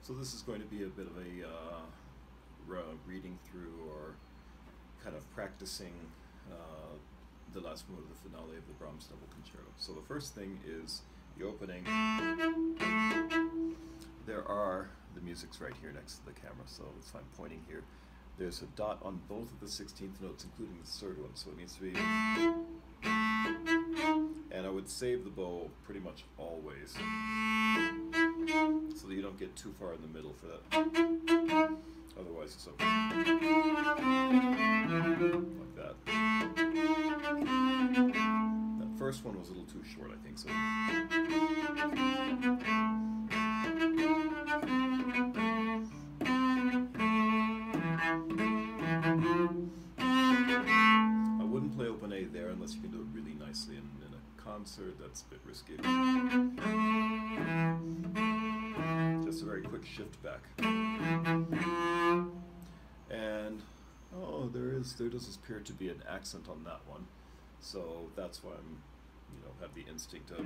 So this is going to be a bit of a reading through or kind of practicing the last movement of the finale of the Brahms Double Concerto. So the first thing is the opening. The music's right here next to the camera, so if I'm pointing here, there's a dot on both of the 16th notes, including the third one, so it needs to be. And I would save the bow pretty much always, so that you don't get too far in the middle for that. Otherwise it's like that. That first one was a little too short, I think, so. I wouldn't play open A there unless you can do it really nicely in a concert. That's a bit risky. Just a very quick shift back. And there does appear to be an accent on that one, so that's why I'm, have the instinct of.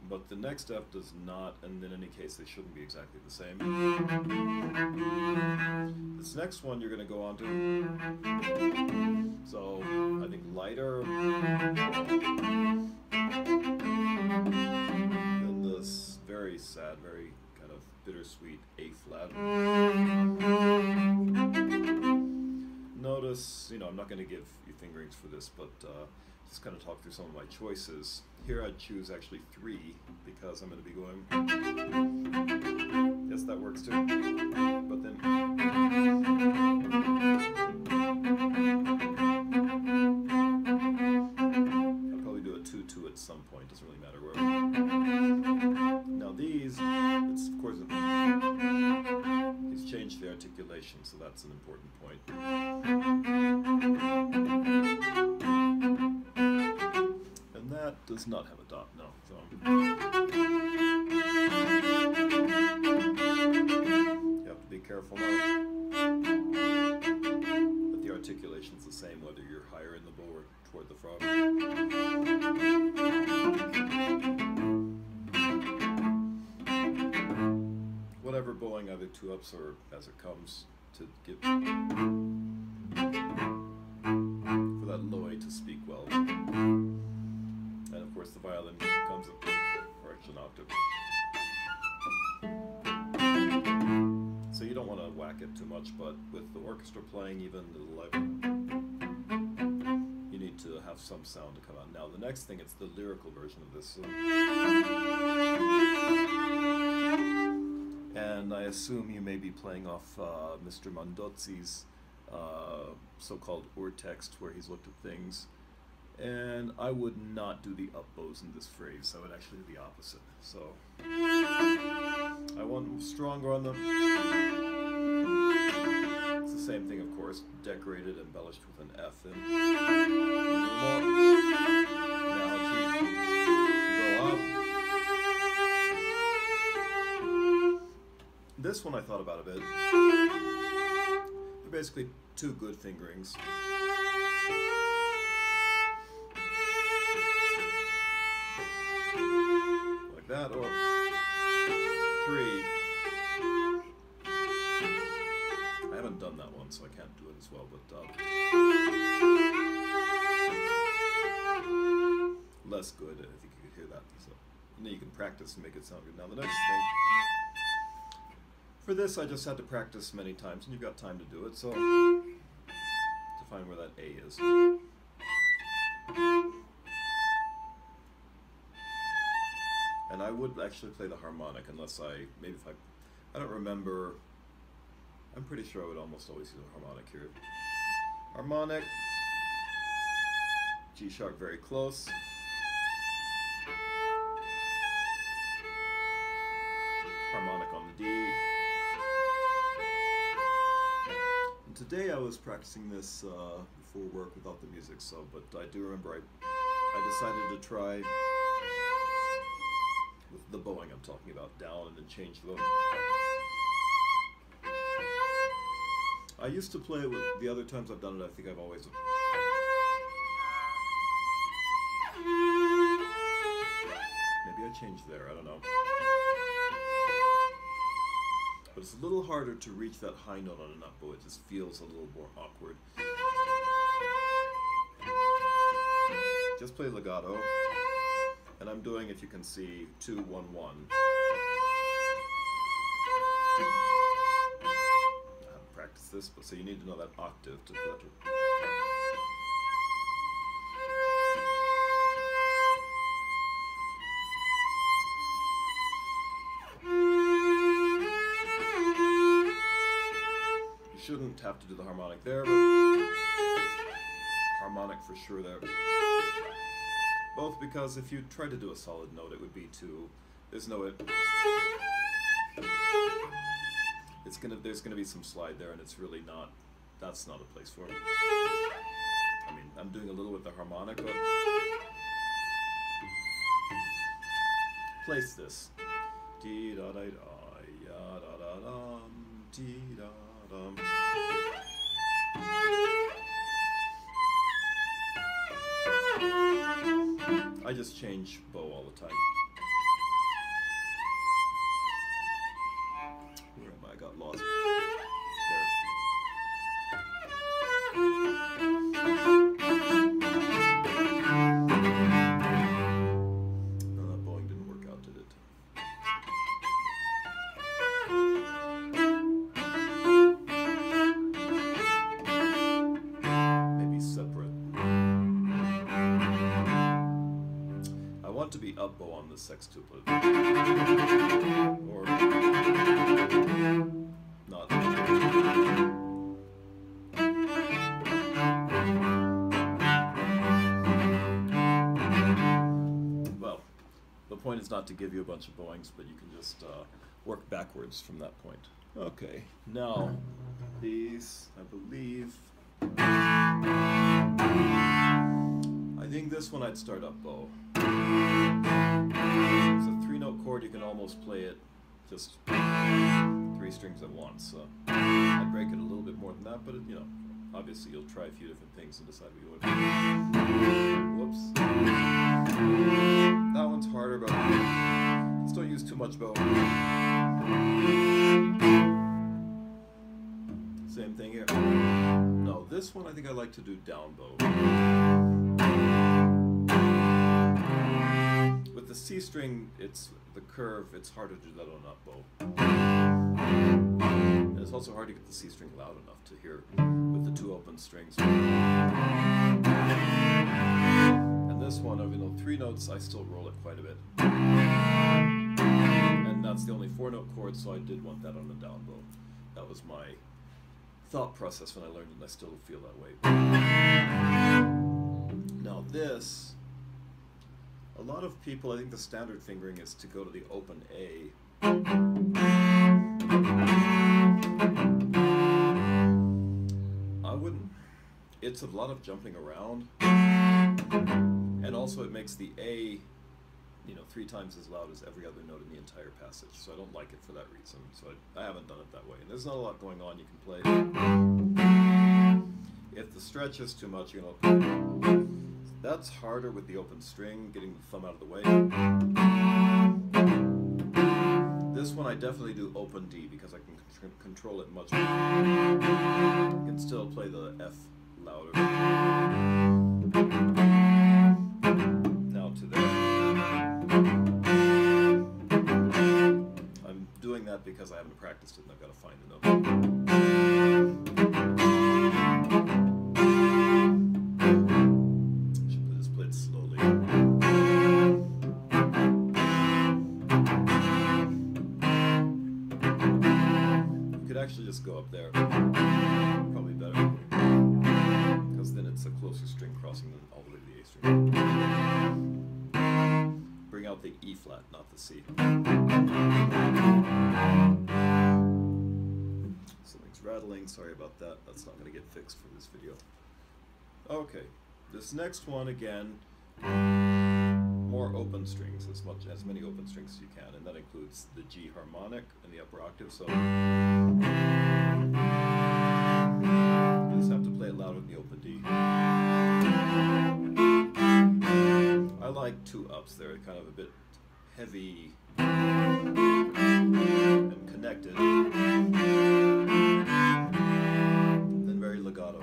But the next F does not, and in any case they shouldn't be exactly the same. This next one you're going to go on to, so I think lighter than this very sad, very kind of bittersweet A flat. Notice, I'm not going to give you fingerings for this, but just kind of talk through some of my choices. Here I'd choose actually 3 because I'm going to be going. Yes, that works too. But then. I'll probably do a 2-2 at some point, doesn't really matter where. Now these, it's of course, he's changed the articulation, so that's an important point. That does not have a dot, no. So you have to be careful now. But the articulation's the same whether you're higher in the bow or toward the frog. Whatever bowing, either 2-ups or as it comes, to give for that low A to speak well. And of course the violin comes a fraction octave. So you don't want to whack it too much, but with the orchestra playing even the live, you need to have some sound to come out. Now the next thing, it's the lyrical version of this. And I assume you may be playing off Mr. Mondozzi's so-called urtext, where he's looked at things. And I would not do the up bows in this phrase. I would actually do the opposite. So I want them stronger on them. It's the same thing, of course, decorated, embellished with an F. And now go up. This one I thought about a bit. They're basically 2 good fingerings. That or 3. I haven't done that one, so I can't do it as well, but less good. I think you could hear that. So, and then you can practice and make it sound good. Now the next thing, for this I just had to practice many times, and you've got time to do it. So to find where that A is. And I would actually play the harmonic unless I don't remember, I'm pretty sure I would almost always use a harmonic here. Harmonic, G sharp very close. Harmonic on the D. And today I was practicing this before work without the music, but I do remember I decided to try with the bowing I'm talking about, down and then change the bow. I used to play it with, the other times I've done it, I think I've always Maybe I I change there? I don't know. But it's a little harder to reach that high note on an up bow. It just feels a little more awkward. Just play legato. And I'm doing, if you can see, 2, 1, 1. I haven't practiced this, but so you need to know that octave to play it. Shouldn't have to do the harmonic there, but harmonic for sure there. Both because if you try to do a solid note, it would be to, there's no, there's gonna be some slide there, and it's really not, that's not a place for it. I mean, I'm doing a little with the harmonic, but place this. Dee da da da, ya da da dum, dee da. I just change bow all the time. Where am I? I got lost. There. No, that bowing didn't work out, did it? To be up bow on the sextuplet, or not. Well, the point is not to give you a bunch of bowings, but you can just work backwards from that point. Okay, now these, I believe. I think this one I'd start up bow. It's a 3-note chord, you can almost play it just 3 strings at once. So I'd break it a little bit more than that, but you know, obviously you'll try a few different things and decide what you want to do. Whoops. That one's harder, but just don't use too much bow. Same thing here. No, this one I think I like to do down bow. With the C string, it's the curve, it's harder to do that on up bow. And it's also hard to get the C string loud enough to hear with the 2 open strings. And this one, even though 3 notes, I still roll it quite a bit. And that's the only 4-note chord, so I did want that on the down bow. That was my thought process when I learned it, and I still feel that way. Now this, a lot of people, I think the standard fingering is to go to the open A. I wouldn't. It's a lot of jumping around, and also it makes the A, you know, 3 times as loud as every other note in the entire passage, so I don't like it for that reason. So I haven't done it that way. And there's not a lot going on. You can play. If the stretch is too much, you know, that's harder with the open string, getting the thumb out of the way. This one I definitely do open D because I can control it much more. I can still play the F louder. Now to there. I'm doing that because I haven't practiced it and I've got to find the note. Should play this plate slowly. You could actually just go up there. Probably better. Because then it's a closer string crossing than all the way to the A string. Bring out the E flat, not the C. Something's rattling, sorry about that. That's not going to get fixed for this video. Okay, this next one again, more open strings, as many open strings as you can, and that includes the G harmonic and the upper octave, so you just have to play it louder than the open D. I like 2 ups there, kind of a bit heavy and connected than very legato.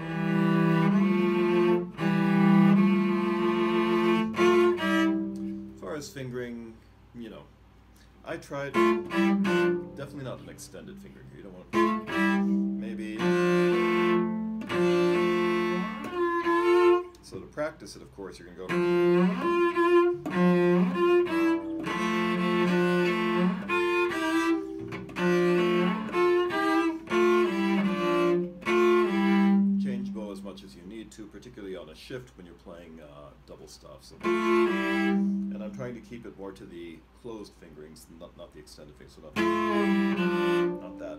As far as fingering, you know, I tried, definitely not an extended fingering. You don't want, maybe, so to practice it, of course, you're going to go, change bow as much as you need to, particularly on a shift when you're playing double stuff. So, and I'm trying to keep it more to the closed fingerings, not the extended fingers, so not that.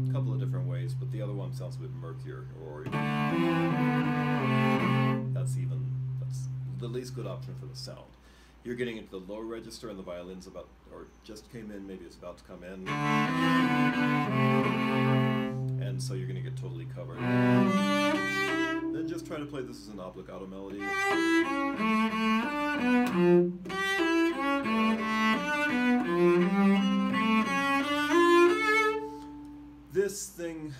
A couple of different ways, but the other one sounds a bit murkier, or that's the least good option for the sound. You're getting into the low register, and the violin's about, or just came in, maybe it's about to come in, and so you're going to get totally covered. Then just try to play this as an obligato melody. This thing,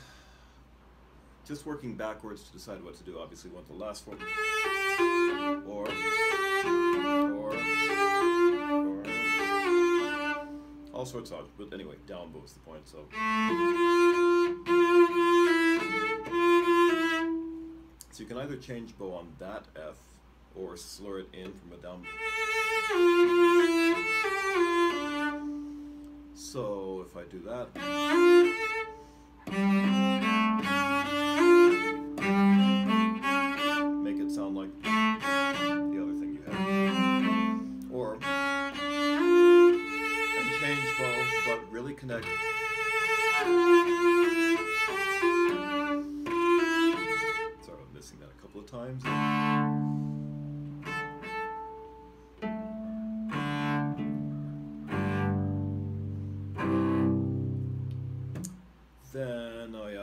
just working backwards to decide what to do. Obviously, want the last one, or all sorts of, but anyway, down bow is the point. So you can either change bow on that F or slur it in from a down. So if I do that, make it sound like the other thing you have, or and change bow, but really connect. Sorry, I'm missing that a couple of times. Then I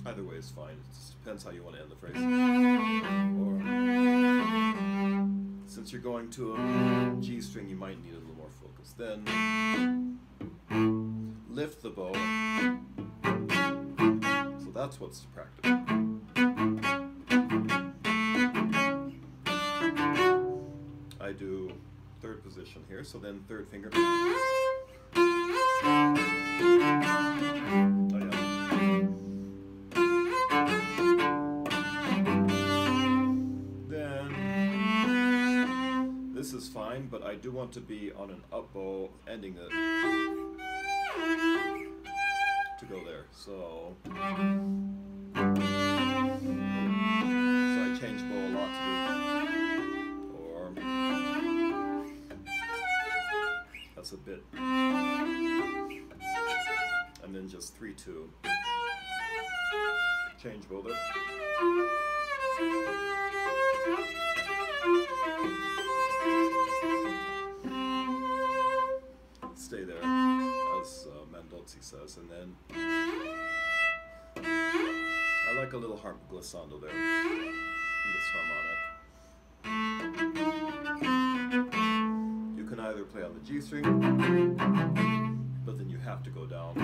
either way is fine. It just depends how you want to end the phrase. Or since you're going to a G string, you might need a little more focus. Then lift the bow. So that's what's to practice. I do third position here, so then third finger. This is fine, but I do want to be on an up bow, ending it to go there. So I change bow a lot to do, or that's a bit, and then just 3-2, change bow there. Stay there, as Mandozzi says, and then I like a little harp glissando there in this harmonic. You can either play on the G string, but then you have to go down,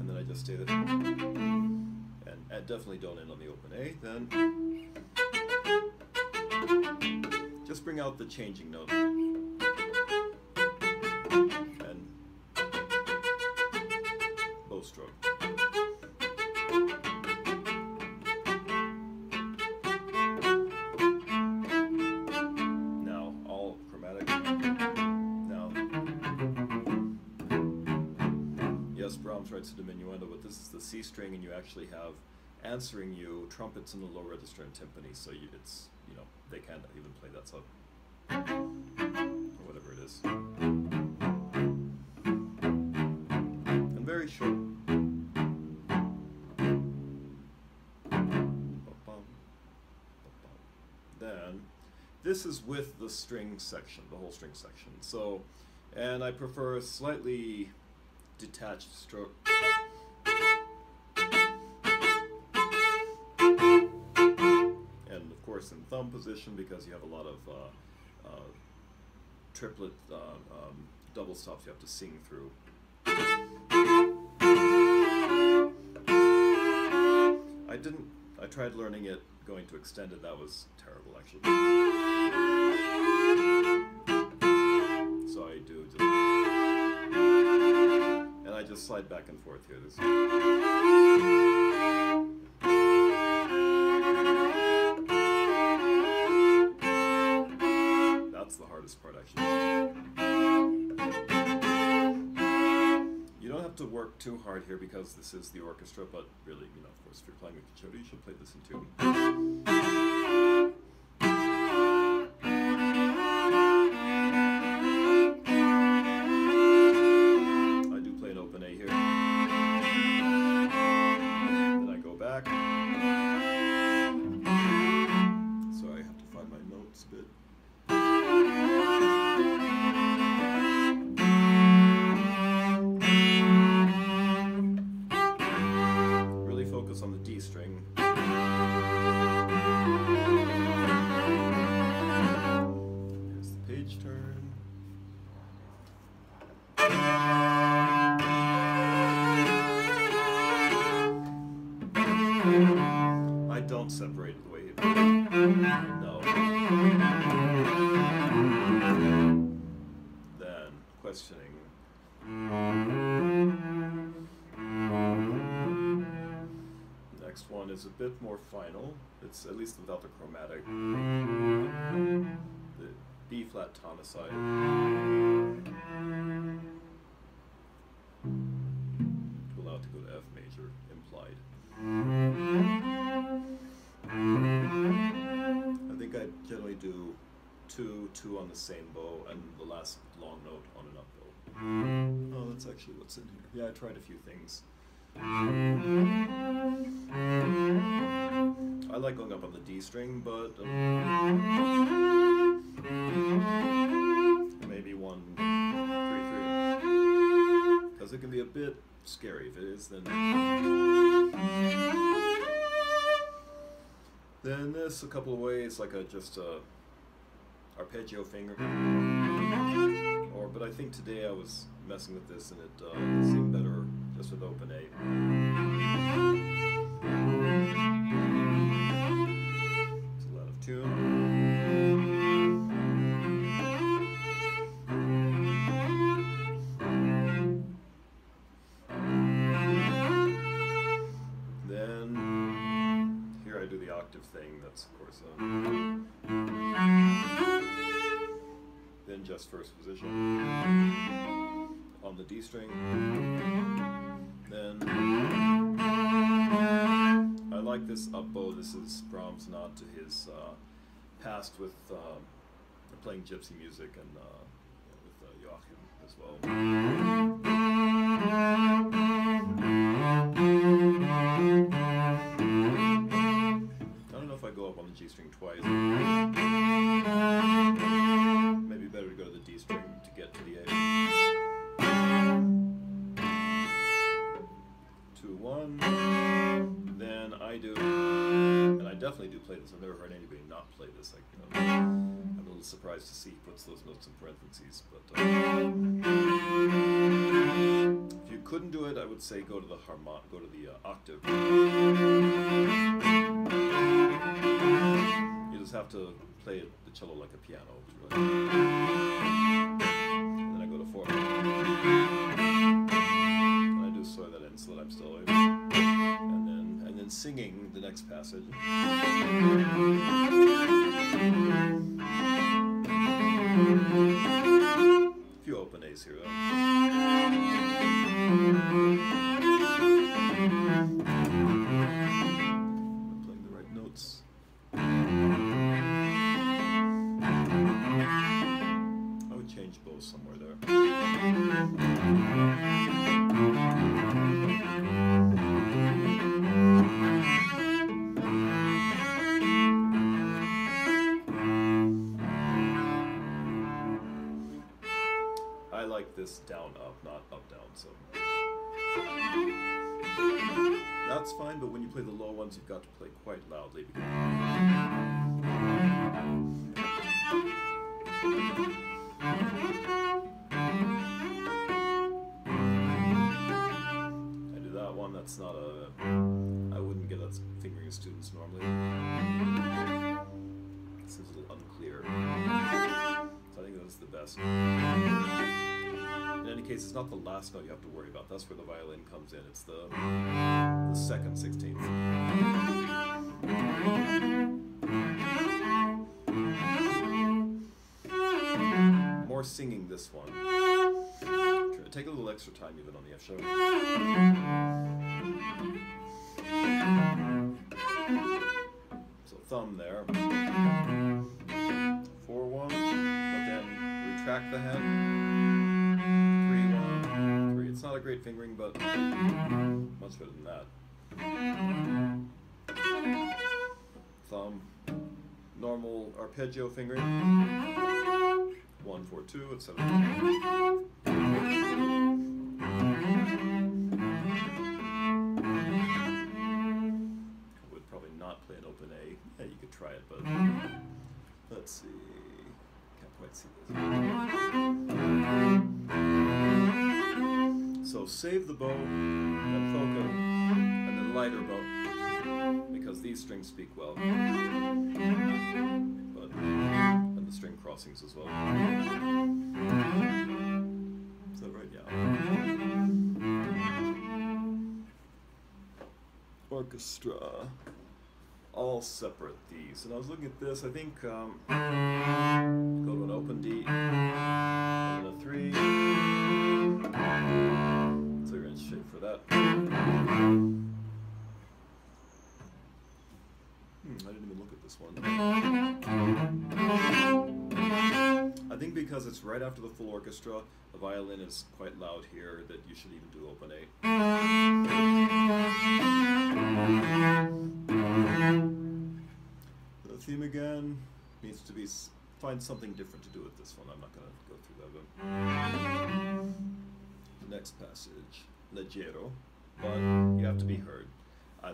and then I just stay there, and definitely don't end on the open A. Then just bring out the changing note and bow stroke. Now all chromatic. Now, yes, Brahms writes a diminuendo, but this is the C string, and you actually have answering you trumpets in the low register and timpani, so it's, you know, they can't even play that, so or whatever it is. this is with the string section, the whole string section. So, and I prefer a slightly detached stroke. And of course in thumb position, because you have a lot of triplet double stops you have to sing through. I tried learning it going to extended. That was terrible, actually. So I do just, and I just slide back and forth here. That's the hardest part, actually. You don't have to work too hard here because this is the orchestra, but really, you know, of course, if you're playing a concerto, you should play this in tune. I do play an open A here. Then I go back. Sorry, I have to find my notes a bit. On the D string. Here's the page turn. I don't separate it the way you do. No. Then questioning. Next one is a bit more final. It's at least without the chromatic. The B flat tonicide. To allow it to go to F major, implied. I think I generally do two on the same bow, and the last long note on an up bow. Oh, that's actually what's in here. Yeah, I tried a few things. I like going up on the D string, but maybe 1, 3, 3, because it can be a bit scary. If it is, then this a couple of ways, like just a arpeggio finger. But I think today I was messing with this and it seemed better just with open A. It's a lot of tune. Then here I do the octave thing. That's of course then just first position on the D string. Then I like this up bow. This is Brahms' nod to his past with playing gypsy music and with Joachim as well. I don't know if I go up on the G string twice. Maybe better to go to the D string to get to the A. 2, 1. Then I do, and I definitely do play this. I've never heard anybody not play this. I'm a little surprised to see he puts those notes in parentheses. But if you couldn't do it, I would say go to the octave. You just have to play the cello like a piano. And then I go to 4. And I do soy that in so that I'm still in. And then singing the next passage. A few open A's here though. Playing the right notes. I would change bows somewhere there. I like this down up, not up down. So that's fine. But when you play the low ones, you've got to play quite loudly. I do that one. That's not a. I wouldn't get that fingering students normally. It seems a little unclear. So I think that's the best. In any case, it's not the last note you have to worry about. That's where the violin comes in. It's the second 16th. More singing this one. Take a little extra time even on the F sharp. So thumb there. 4-1, but then retract the hand. 3-1, 3. It's not a great fingering, but much better than that. Thumb, normal arpeggio fingering. 1-4-2, etc. Would probably not play an open A. Yeah, you could try it, but let's see. Can't quite see this. So save the bow, then foco, and then lighter bow, because these strings speak well. But and the string crossings as well. Is that right? Yeah. Orchestra. All separate these. And I was looking at this, I think go to an open D, and a 3. So you're in shape for that. I didn't even look at this one. I think because it's right after the full orchestra, the violin is quite loud here, that you should even do open A. The theme again needs to be, find something different to do with this one. I'm not going to go through that one. The next passage, leggero, but you have to be heard.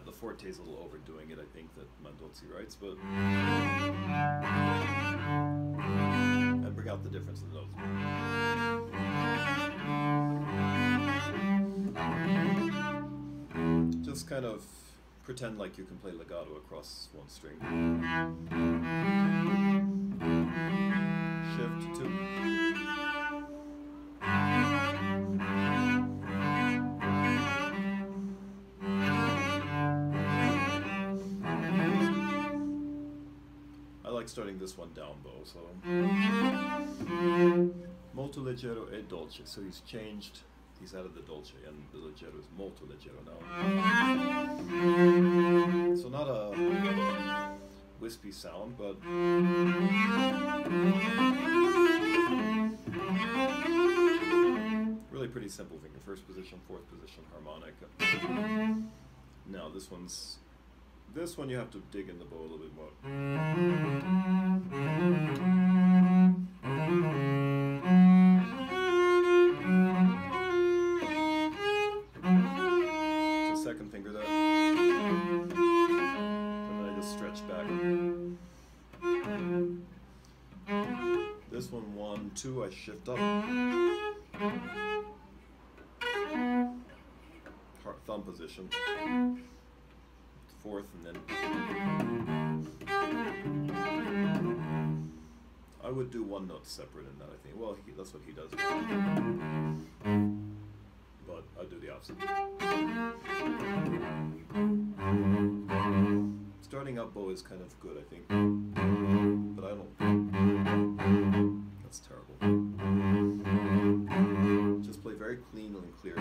The forte is a little overdoing it, I think, that Mondozzi writes, but and bring out the difference in the notes. Just kind of pretend like you can play legato across one string. Shift 2. Starting this one down bow, so molto leggero e dolce. So he's changed, he's added the dolce, and the leggero is molto leggero now. So not a wispy sound, but really pretty simple finger. First position, fourth position, harmonic. Now this one you have to dig in the bow a little bit more. So second finger there. And then I just stretch back. This one, 1, 2, I shift up. Thumb position. Fourth, and then I would do one note separate in that, I think. Well, that's what he does. But I'd do the opposite. Starting up bow is kind of good, I think. But I don't. That's terrible. Just play very clean and clear.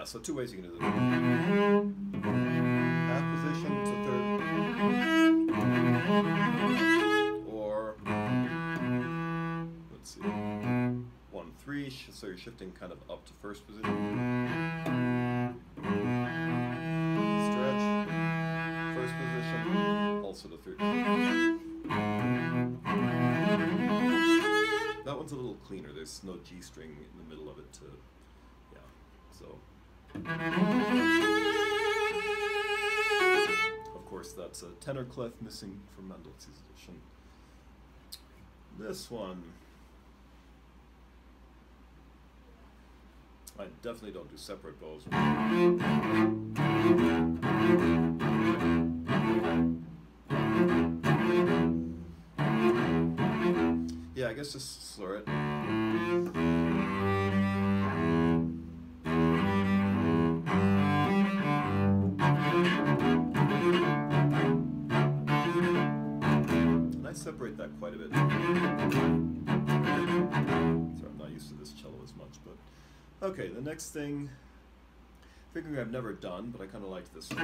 So 2 ways you can do this. Half position to third. Or, let's see, 1, 3, so you're shifting kind of up to first position. there's no G string in the middle of it to, yeah, so. Of course, that's a tenor clef missing from Mendelssohn's edition. This one, I definitely don't do separate bows. Yeah, I guess just slur it. And I separate that quite a bit. Sorry, I'm not used to this cello as much, but okay, the next thing, figuring I've never done, but I kind of like this one.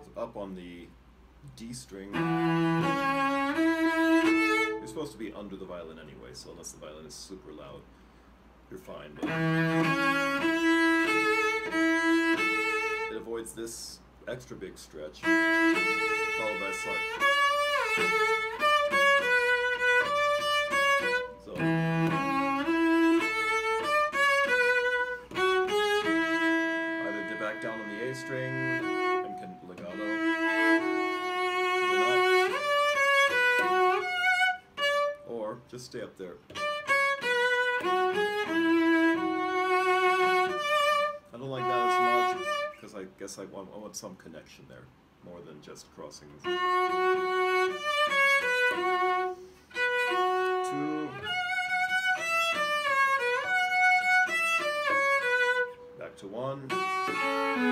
It's up on the D string. You're supposed to be under the violin anyway, so unless the violin is super loud, you're fine. But it avoids this extra big stretch, followed by a slight. So either dip back down on the A string and can legato, or just stay up there. I don't like that as much because I guess I want some connection there more than just crossing. 2, back to 1. A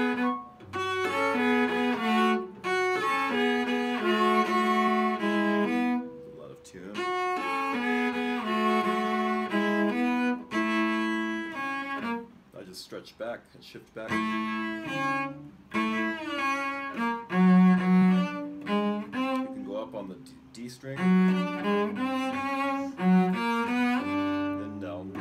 lot of tune. I just stretch back and shift back. You can go up on the D string, then down.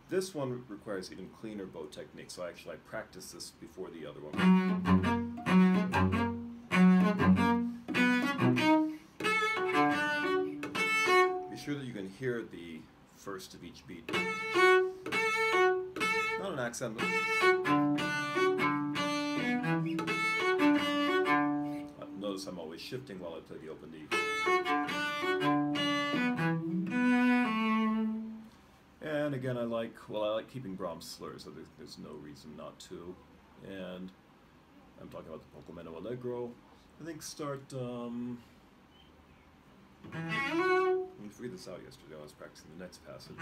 This one requires even cleaner bow technique, so I practice this before the other one. Be sure that you can hear the first of each beat. Not an accent, but notice I'm always shifting while I play the open D. And again, I like keeping Brahms slurs, so there's no reason not to. And I'm talking about the Poco meno allegro. I think start, I figured this out yesterday, I was practicing the next passage.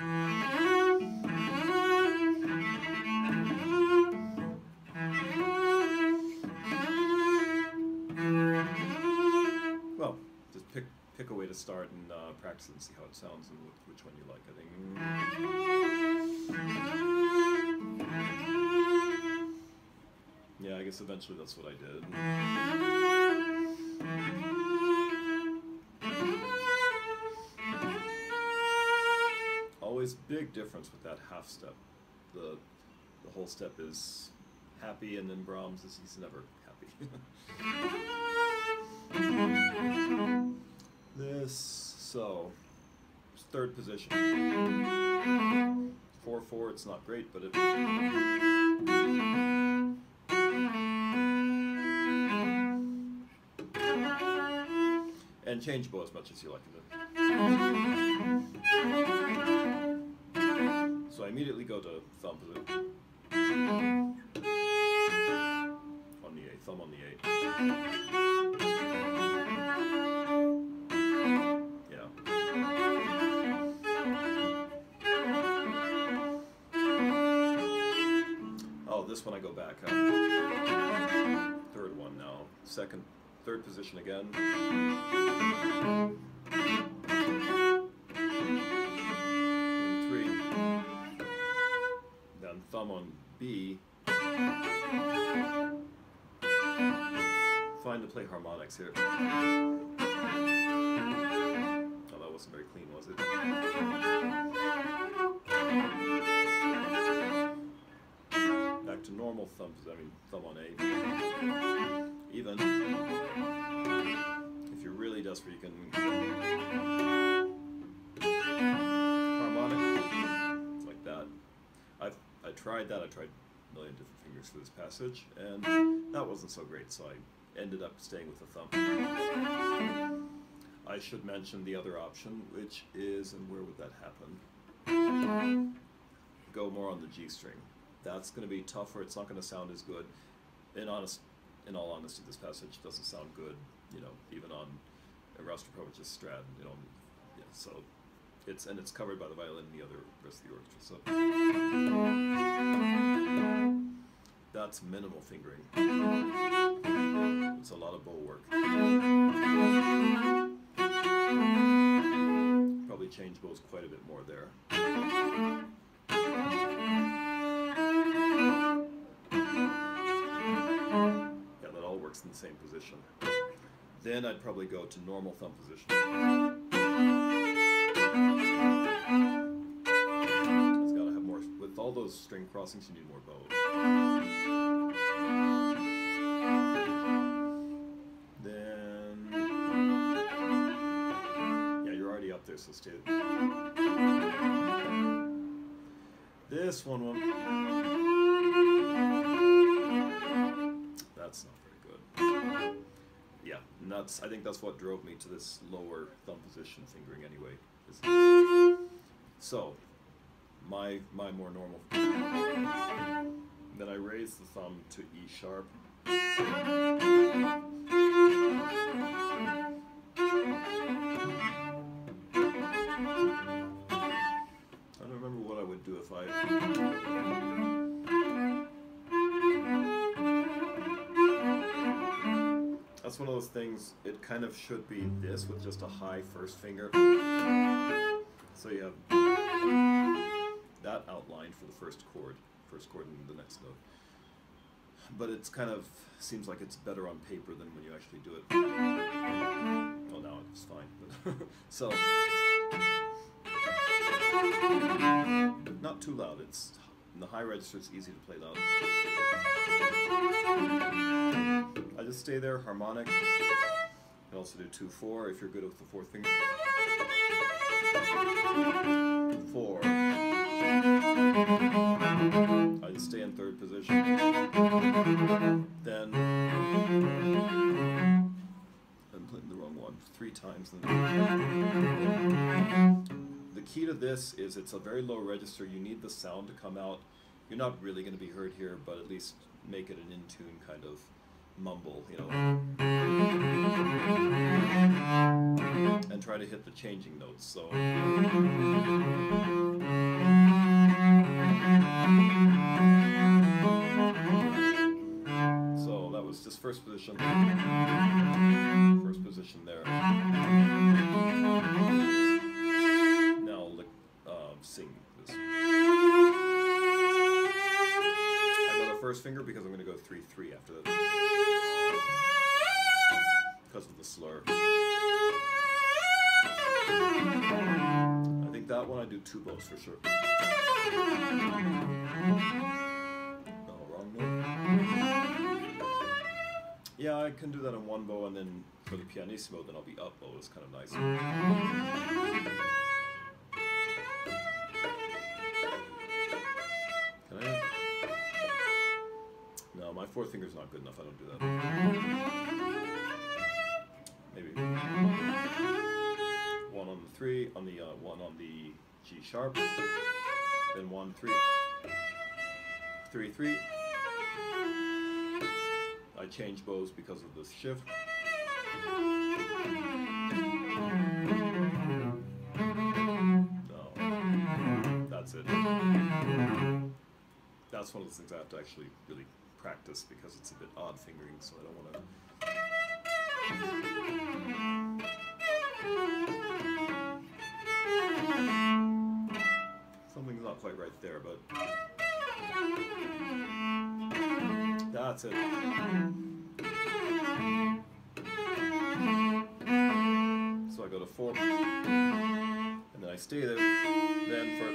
Well, just pick a way to start and practice it and see how it sounds and which one you like, I think. Yeah, I guess eventually that's what I did. Always big difference with that half step. The whole step is happy, and then Brahms he's never happy. So third position. 4/4, it's not great, but it. And change bow as much as you like it. So I immediately go to thumb position. On the 8, thumb on the 8. Yeah. Oh, this one I go back, huh? third position again. And 3. Then thumb on B. Fine to play harmonics here. Oh, that wasn't very clean, was it? Back to normal thumb on A. Even. If you're really desperate, you can harmonic like that. I tried that. I tried a million different fingers for this passage, and that wasn't so great, so I ended up staying with the thumb. I should mention the other option, which is, and where would that happen? Go more on the G string. That's going to be tougher. It's not going to sound as good. In all honesty, this passage doesn't sound good, you know, even on Rostropovich's Strat, you know. Yeah, so it's covered by the violin and the other rest of the orchestra. So that's minimal fingering. It's a lot of bow work. Probably change bows quite a bit more there. Yeah, that all works in the same position. Then I'd probably go to normal thumb position. It's got to have more. With all those string crossings, you need more bow. Then, yeah, you're already up there, so stay. This one, that's not very good. Yeah, and I think that's what drove me to this lower thumb position fingering anyway. So, my more normal. Then I raise the thumb to E sharp. I don't remember what I would do if I... That's one of those things, it kind of should be this with just a high first finger. So you have that outlined for the first chord and the next note. But it's kind of, seems like it's better on paper than when you actually do it. Well, now it's fine. So, not too loud. It's in the high register, it's easy to play loud. I just stay there, harmonic. You can also do 2-4 if you're good with the fourth finger. 4. I just stay in third position. Then I'm playing the wrong one 3 times. The key to this is it's a very low register. You need the sound to come out. You're not really going to be heard here, but at least make it an in-tune kind of mumble, you know. And try to hit the changing notes. So that was just first position. First position there. Now sing this. I got a first finger because I'm going to go 3-3 after that. Because of the slur. I think that one I do 2 bows for sure. No, wrong note. Yeah, I can do that in 1 bow, and then for the pianissimo, then I'll be up bow. It's kind of nice. Can I? No, my 4th finger's not good enough. I don't do that. Maybe 1 on the 3, on the 1 on the G sharp, then 1, 3, 3, 3. I change bows because of this shift. No, that's it. That's one of the things I have to actually really practice because it's a bit odd fingering, so I don't want to Something's not quite right there, but that's it. So I go to 4, and then I stay there, then for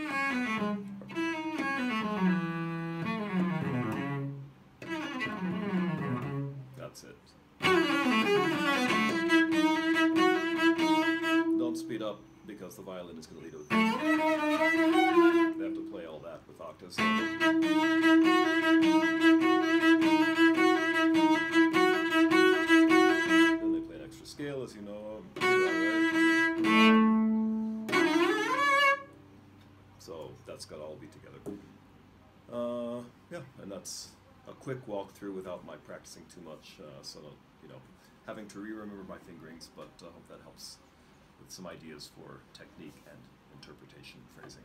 that's it. Don't speed up, because the violin is going to lead it. They have to play all that with octaves. Then they play an extra scale, as you know. So that's got to all be together. Yeah, and that's a quick walkthrough without my practicing too much, so you know, having to re-remember my fingerings, but I hope that helps with some ideas for technique and interpretation phrasing.